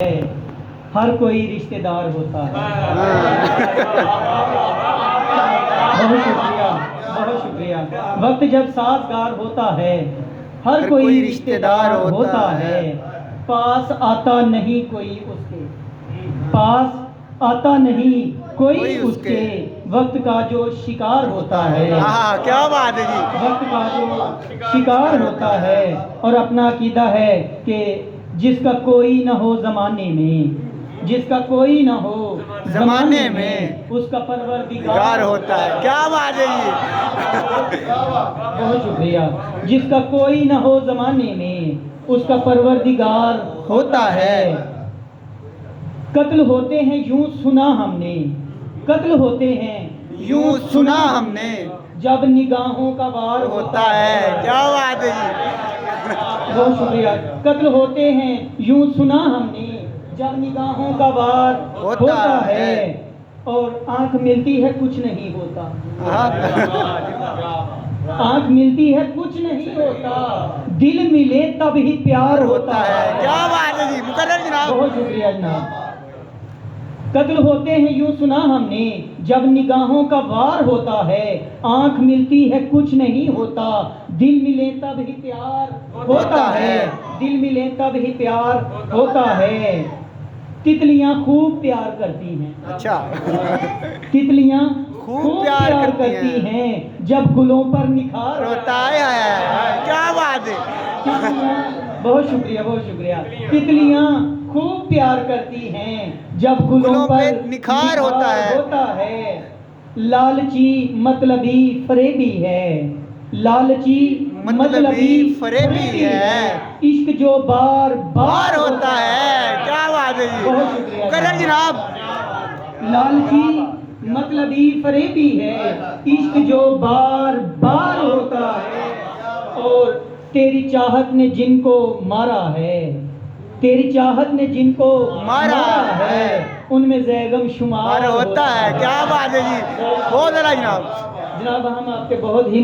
है, हर कोई रिश्तेदार होता है। बहुत शुक्रिया, बहुत शुक्रिया। वक्त जब साजगार होता है, हर कोई रिश्तेदार होता है। पास आता नहीं कोई उसके, पास आता नहीं कोई उसके, वक्त का जो शिकार होता है। क्या बात है जी। वक्त का जो शिकार होता है और अपना अकीदा है कि जिसका कोई न हो ज़माने में, जिसका कोई न हो ज़माने में, उसका परवरदिगार होता है। क्या बात है जी। बहुत शुक्रिया। जिसका कोई न हो ज़माने में, उसका परवरदिगार होता है। कत्ल होते हैं यूं सुना हमने, कत्ल होते हैं यूं सुना हमने, जब निगाहों का वार होता है। क्या बात है जी। बहुत शुक्रिया। कत्ल होते हैं यूं सुना हमने, जब निगाहों का वार होता है और आंख मिलती है कुछ नहीं होता। आंख मिलती है कुछ नहीं होता, दिल मिले तब ही प्यार होता है। क्या बात है जी। मुकर्रर जनाब। बहुत शुक्रिया जनाब। कत्ल होते हैं यूं सुना हमने, जब निगाहों का वार होता है, आंख मिलती है कुछ नहीं होता, दिल मिले तब ही प्यार होता है। दिल मिले तब ही प्यार होता है। तितलियां खूब प्यार करती हैं। अच्छा। तितलियां खूब प्यार करती हैं जब गुलों पर निखार होता है। क्या बात है। बहुत शुक्रिया, बहुत शुक्रिया। तितलियां खूब प्यार करती हैं जब गुलों पर निखार होता है। लालची मतलबी फरेबी है, लालची मतलबी फरेबी है। इश्क जो बार बार होता है। क्या बात है जी। बहुत शुक्रिया मुकर्रर जनाब। लालची मतलबी फरेबी है, इश्क जो बार बार होता है। और तेरी चाहत ने जिनको मारा है, तेरी चाहत ने जिनको मारा है, उनमें जैगम शुमार होता है। क्या बात है जी। बहुत जनाब। जनाब हम आपके बहुत ही